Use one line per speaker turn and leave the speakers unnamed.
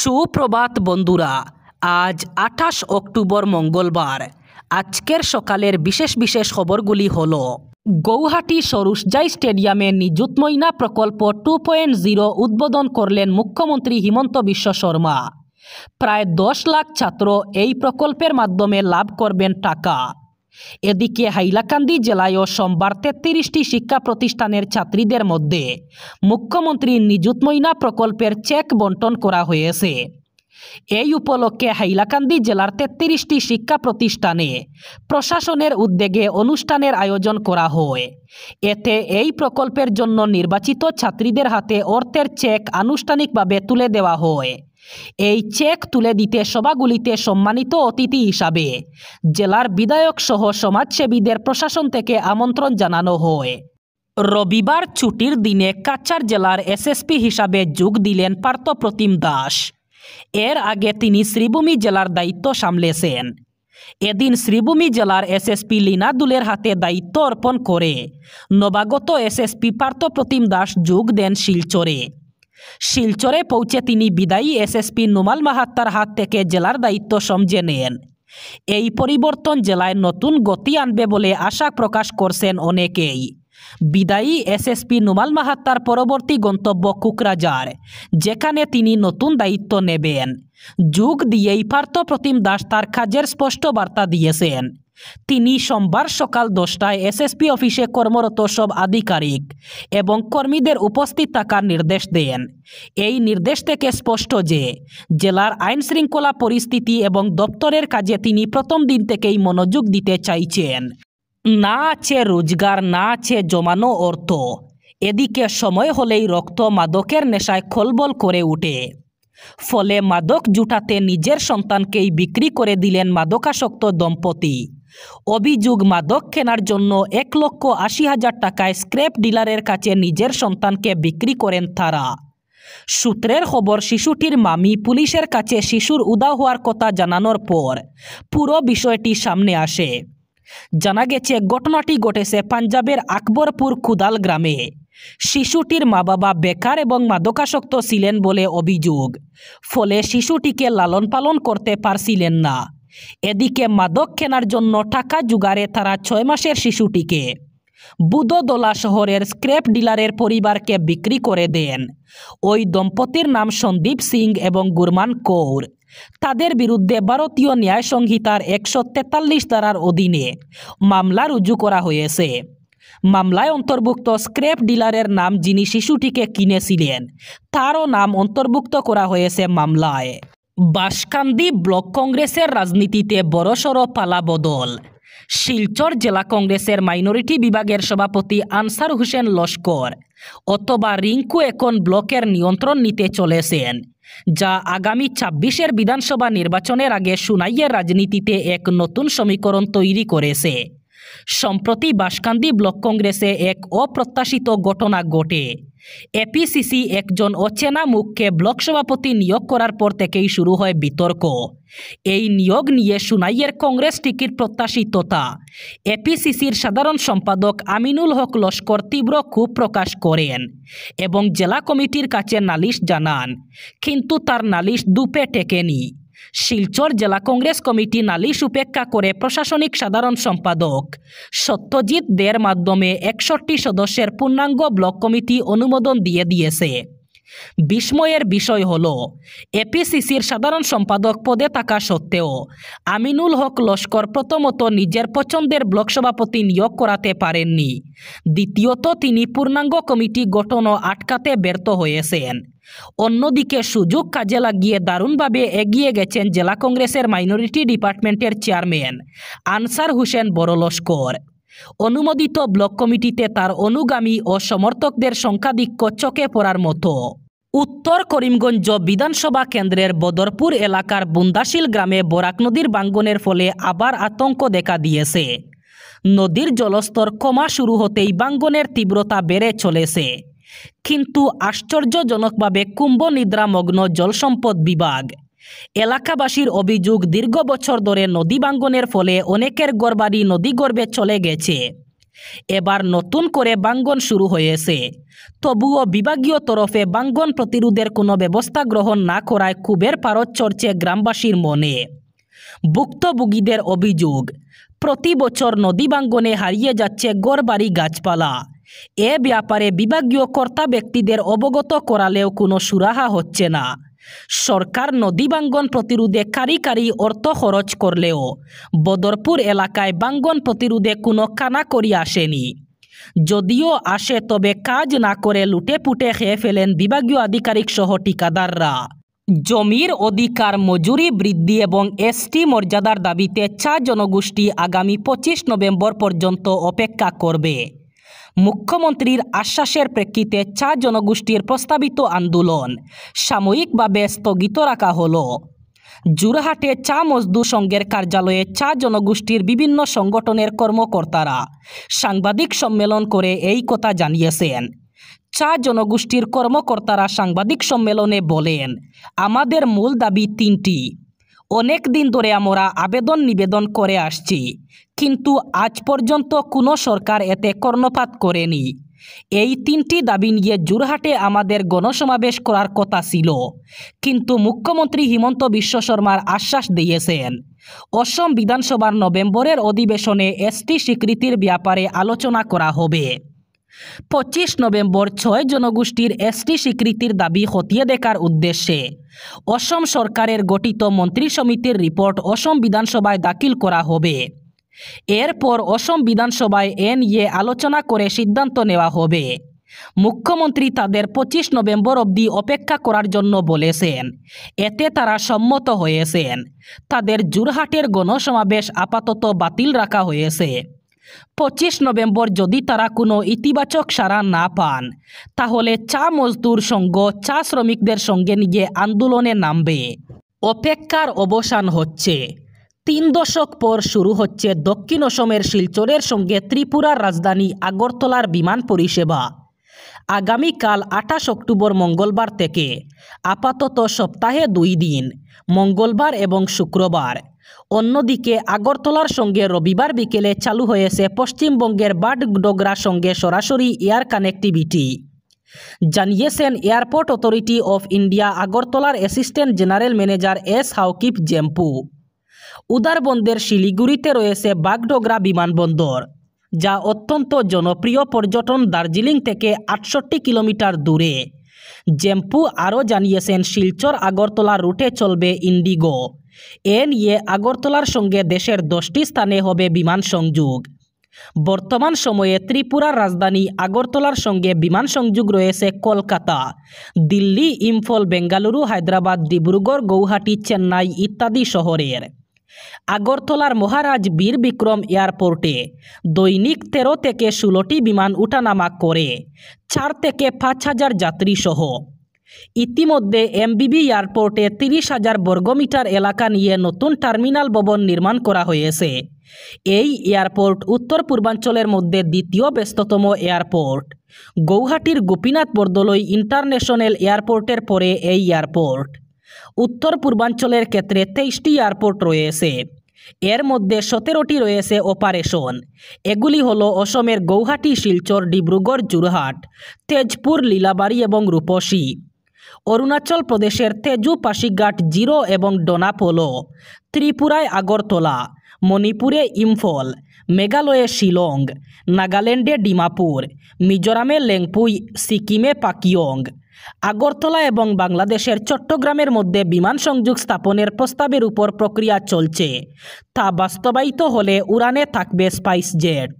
সুপ্রভাত বন্ধুরা, আজ 28 অক্টোবর মঙ্গলবার। আজকের সকালের বিশেষ খবরগুলি হলো: গৌহাটি সরুসজাই স্টেডিয়ামে নিযুত ময়না প্রকল্প 2.0 উদ্বোধন করলেন মুখ্যমন্ত্রী হিমন্ত বিশ্ব শর্মা। প্রায় 10 লাখ ছাত্র এই প্রকল্পের মাধ্যমে লাভ করবেন টাকা। এদিকে হাইলাকান্দি জেলায়ও সোমবার 33টি শিক্ষা প্রতিষ্ঠানের ছাত্রীদের মধ্যে মুখ্যমন্ত্রী নিযুত ময়না প্রকল্পের চেক বন্টন করা হয়েছে। এই উপলক্ষে হাইলাকান্দি জেলার 33টি শিক্ষা প্রতিষ্ঠানে প্রশাসনের উদ্যোগে অনুষ্ঠানের আয়োজন করা হয়। এতে এই প্রকল্পের জন্য নির্বাচিত ছাত্রীদের হাতে অর্থের চেক আনুষ্ঠানিকভাবে তুলে দেওয়া হয়। এই চেক তুলে দিতে সভাগুলিতে সম্মানিত অতিথি হিসাবে জেলার বিধায়ক সহ সমাজসেবীদের প্রশাসন থেকে আমন্ত্রণ জানানো হয়। রবিবার ছুটির দিনে কাছাড় জেলার এসএসপি হিসাবে যোগ দিলেন পার্থপ্রতিম দাস। এর আগে তিনি শ্রীভূমি জেলার দায়িত্ব সামলেছেন। এদিন শ্রীভূমি জেলার এসএসপি লীনা দুলের হাতে দায়িত্ব অর্পণ করে নবাগত এসএসপি পার্থপ্রতিম দাস যোগ দেন শিলচরে। শিলচরে পৌঁছে তিনি বিদায়ী এসএসপি নুমাল মাহাত্তার হাত থেকে জেলার দায়িত্ব সমঝে নেন। এই পরিবর্তন জেলায় নতুন গতি আনবে বলে আশা প্রকাশ করছেন অনেকেই। বিদায়ী এসএসপি নুমাল মাহাত্তার পরবর্তী গন্তব্য কুকরাঝাড়, যেখানে তিনি নতুন দায়িত্ব নেবেন। যোগ দিয়েই পার্থপ্রতিম দাস তার কাজের স্পষ্ট বার্তা দিয়েছেন। তিনি সোমবার সকাল 10টায় এসএসপি অফিসে কর্মরত সব আধিকারিক এবং কর্মীদের উপস্থিত থাকার নির্দেশ দেন। এই নির্দেশ থেকে স্পষ্ট যে জেলার আইন শৃঙ্খলা পরিস্থিতি এবং দপ্তরের কাজে তিনি প্রথম দিন থেকেই মনোযোগ দিতে চাইছেন। না আছে রোজগার, না আছে জমানো অর্থ। এদিকে সময় হলেই রক্ত মাদকের নেশায় খলবল করে ওঠে। ফলে মাদক জুটাতে নিজের সন্তানকেই বিক্রি করে দিলেন মাদকাসক্ত দম্পতি। অভিযোগ, মাদক কেনার জন্য 1,80,000 টাকায় স্ক্র্যাপ ডিলারের কাছে নিজের সন্তানকে বিক্রি করেন তারা। সূত্রের খবর, শিশুটির মামি পুলিশের কাছে শিশুর উধাও হওয়ার কথা জানানোর পর পুরো বিষয়টি সামনে আসে। জানা গেছে ঘটনাটি ঘটেছে পাঞ্জাবের আকবরপুর কুদাল গ্রামে। শিশুটির মা বাবা বেকার এবং মাদকাসক্ত ছিলেন বলে অভিযোগ। ফলে শিশুটিকে লালন পালন করতে পারছিলেন না। এদিকে মাদক কেনার জন্য টাকা জোগাড়ে তারা 6 মাসের শিশুটিকে বুদোদলা শহরের স্ক্র্যাপ ডিলারের পরিবারকে বিক্রি করে দেন। ওই দম্পতির নাম সন্দীপ সিং এবং গুরমান কৌর। তাদের বিরুদ্ধে ভারতীয় ন্যায় সংহিতার 143 ধারার অধীনে মামলা রুজু করা হয়েছে। মামলায় অন্তর্ভুক্ত স্ক্র্যাপ ডিলারের নাম, যিনি শিশুটিকে কিনেছিলেন, তারও নাম অন্তর্ভুক্ত করা হয়েছে মামলায়। বাঁশকান্দি ব্লক কংগ্রেসের রাজনীতিতে বড়সড় পালাবদল। শিলচর জেলা কংগ্রেসের মাইনরিটি বিভাগের সভাপতি আনসার হোসেন লস্কর অথবা রিঙ্কু এখন ব্লকের নিয়ন্ত্রণ নিতে চলেছেন, যা আগামী 26-এর বিধানসভা নির্বাচনের আগে সুনাইয়ের রাজনীতিতে এক নতুন সমীকরণ তৈরি করেছে। সম্প্রতি বাঁশকান্দি ব্লক কংগ্রেসে এক অপ্রত্যাশিত ঘটনা ঘটে। এপিসিসি একজন অচেনা মুখকে ব্লক সভাপতি নিয়োগ করার পর থেকেই শুরু হয় বিতর্ক। এই নিয়োগ নিয়ে সুনাইয়ের কংগ্রেস টিকিট প্রত্যাশী তথা এপিসিসির সাধারণ সম্পাদক আমিনুল হক লস্কর তীব্র ক্ষোভ প্রকাশ করেন এবং জেলা কমিটির কাছে নালিশ জানান, কিন্তু তার নালিশ দুপে টেকেনি। শিলচর জেলা কংগ্রেস কমিটি নালিশ উপেক্ষা করে প্রশাসনিক সাধারণ সম্পাদক সত্যজিৎ দের মাধ্যমে 61 সদস্যের পূর্ণাঙ্গ ব্লক কমিটি অনুমোদন দিয়েছে। বিস্ময়ের বিষয় হল, এপিসিসির সাধারণ সম্পাদক পদে থাকা সত্ত্বেও আমিনুল হক লস্কর প্রথমত নিজের পছন্দের ব্লক সভাপতি নিয়োগ করাতে পারেননি। দ্বিতীয়ত, তিনি পূর্ণাঙ্গ কমিটি গঠনও আটকাতে ব্যর্থ হয়েছেন। অন্যদিকে সুযোগ কাজে লাগিয়ে দারুণভাবে এগিয়ে গেছেন জেলা কংগ্রেসের মাইনরিটি ডিপার্টমেন্টের চেয়ারম্যান আনসার হোসেন বড় লস্কর। অনুমোদিত ব্লক কমিটিতে তার অনুগামী ও সমর্থকদের সংখ্যাধিক্য চোখে পড়ার মতো। উত্তর করিমগঞ্জ বিধানসভা কেন্দ্রের বদরপুর এলাকার বুন্দাশিল গ্রামে বরাক নদীর ভাঙ্গনের ফলে আবার আতঙ্ক দেখা দিয়েছে। নদীর জলস্তর কমা শুরু হতেই ভাঙ্গনের তীব্রতা বেড়ে চলেছে। কিন্তু আশ্চর্যজনকভাবে কুম্ভ নিদ্রামগ্ন জলসম্পদ বিভাগ। এলাকাবাসীর অভিযোগ, দীর্ঘ বছর ধরে নদী ভাঙ্গনের ফলে অনেকের ঘরবাড়ি নদীগর্ভে চলে গেছে। এবার নতুন করে বাঙ্গন শুরু হয়েছে। তবুও বিভাগীয় তরফে বাঙ্গন প্রতিরোধের কোনো ব্যবস্থা গ্রহণ না করায় ক্ষোভের পারদ চড়ছে গ্রামবাসীর মনে। ভুক্তভোগীদের অভিযোগ, প্রতি বছর নদী বাঙ্গনে হারিয়ে যাচ্ছে ঘরবাড়ি গাছপালা। এ ব্যাপারে বিভাগীয় কর্তা ব্যক্তিদের অবগত করালেও কোনো সুরাহা হচ্ছে না। সরকার নদী বাঙ্গন প্রতিরোধে কারি অর্থ খরচ করলেও বদরপুর এলাকায় বাঙ্গন প্রতিরোধে কোনো কানাকড়ি আসেনি। যদিও আসে তবে কাজ না করে লুটেপুটে খেয়ে ফেলেন বিভাগীয় আধিকারিক সহ ঠিকাদাররা। জমির অধিকার, মজুরি বৃদ্ধি এবং এসটি মর্যাদার দাবিতে চা জনগোষ্ঠী আগামী 25 নভেম্বর পর্যন্ত অপেক্ষা করবে। মুখ্যমন্ত্রীর আশ্বাসের প্রেক্ষিতে চা জনগোষ্ঠীর প্রস্তাবিত আন্দোলন সাময়িকভাবে স্থগিত রাখা হলো। যোরহাটে চা মজদুর সংঘের কার্যালয়ে চা জনগোষ্ঠীর বিভিন্ন সংগঠনের কর্মকর্তারা সাংবাদিক সম্মেলন করে এই কথা জানিয়েছেন। চা জনগোষ্ঠীর কর্মকর্তারা সাংবাদিক সম্মেলনে বলেন, আমাদের মূল দাবি 3টি। অনেক দিন ধরে আমরা আবেদন নিবেদন করে আসছি, কিন্তু আজ পর্যন্ত কোনো সরকার এতে কর্ণপাত করেনি। এই 3টি দাবি নিয়ে যোরহাটে আমাদের গণসমাবেশ করার কথা ছিল, কিন্তু মুখ্যমন্ত্রী হিমন্ত বিশ্ব শর্মার আশ্বাস দিয়েছেন অসম বিধানসভার নভেম্বরের অধিবেশনে এসটি স্বীকৃতির ব্যাপারে আলোচনা করা হবে। 25 নভেম্বর 6 জনগোষ্ঠীর এসটি স্বীকৃতির দাবি খতিয়ে দেখার উদ্দেশ্যে অসম সরকারের গঠিত মন্ত্রী সমিতির রিপোর্ট অসম বিধানসভায় দাখিল করা হবে। এরপর অসম বিধানসভায় এ নিয়ে আলোচনা করে সিদ্ধান্ত নেওয়া হবে। মুখ্যমন্ত্রী তাদের 25 নভেম্বর অবধি অপেক্ষা করার জন্য বলেছেন। এতে তারা সম্মত হয়েছেন। তাদের যোরহাটের গণসমাবেশ আপাতত বাতিল রাখা হয়েছে। 25 নভেম্বর যদি তারা কোনো ইতিবাচক সাড়া না পান, তাহলে চা মজদুর সংঘ চা শ্রমিকদের সঙ্গে নিয়ে আন্দোলনে নামবে। অপেক্ষার অবসান হচ্ছে। 3 দশক পর শুরু হচ্ছে দক্ষিণ অসমের শিলচরের সঙ্গে ত্রিপুরার রাজধানী আগরতলার বিমান পরিষেবা। আগামীকাল 28 অক্টোবর মঙ্গলবার থেকে আপাতত সপ্তাহে 2 দিন, মঙ্গলবার এবং শুক্রবার। অন্যদিকে আগরতলার সঙ্গে রবিবার বিকেলে চালু হয়েছে পশ্চিমবঙ্গের বাগডোগরা সঙ্গে সরাসরি এয়ার কানেক্টিভিটি, জানিয়েছেন এয়ারপোর্ট অথরিটি অফ ইন্ডিয়া আগরতলার assistant general manager S Haokip Jempu. উদারবন্দের শিলিগুড়িতে রয়েছে বাগডোগরা বিমানবন্দর, যা অত্যন্ত জনপ্রিয় পর্যটন দার্জিলিং থেকে 68 কিলোমিটার দূরে। জেম্পু আরও জানিয়েছেন শিলচর আগরতলা রুটে চলবে ইন্ডিগো। এ নিয়ে আগরতলার সঙ্গে দেশের 10টি স্থানে হবে বিমান সংযোগ। বর্তমান সময়ে ত্রিপুরার রাজধানী আগরতলার সঙ্গে বিমান সংযোগ রয়েছে কলকাতা, দিল্লি, ইম্ফল, বেঙ্গালুরু, হায়দ্রাবাদ, ডিব্রুগড়, গৌহাটি, চেন্নাই ইত্যাদি শহরের। আগরতলার মহারাজ বীর বিক্রম এয়ারপোর্টে দৈনিক 13 থেকে 16টি বিমান উঠানামা করে 4 থেকে 5,000 যাত্রী সহ। ইতিমধ্যে এমবিবি এয়ারপোর্টে 30,000 বর্গমিটার এলাকা নিয়ে নতুন টার্মিনাল ভবন নির্মাণ করা হয়েছে। এই এয়ারপোর্ট উত্তর পূর্বাঞ্চলের মধ্যে দ্বিতীয় ব্যস্ততম এয়ারপোর্ট। গৌহাটির গোপীনাথ বরদলৈ ইন্টারন্যাশনাল এয়ারপোর্টের পরে এই এয়ারপোর্ট। উত্তর পূর্বাঞ্চলের ক্ষেত্রে 23টি এয়ারপোর্ট রয়েছে। এর মধ্যে 17টি রয়েছে অপারেশন। এগুলি হলো অসমের গৌহাটি, শিলচর, ডিব্রুগড়, যোরহাট, তেজপুর, লীলাবাড়ী এবং রূপসী। অরুণাচল প্রদেশের তেজু, পাশিঘাট, জিরো এবং ডোনাপোলো, ত্রিপুরায় আগরতলা, মণিপুরে ইম্ফল, মেঘালয়ে শিলং, নাগাল্যান্ডে ডিমাপুর, মিজোরামে লেংপুই, সিকিমে পাকিয়ং। আগরতলা এবং বাংলাদেশের চট্টগ্রামের মধ্যে বিমান সংযোগ স্থাপনের প্রস্তাবের উপর প্রক্রিয়া চলছে। তা বাস্তবায়িত হলে উড়ানে থাকবে স্পাইস জেট।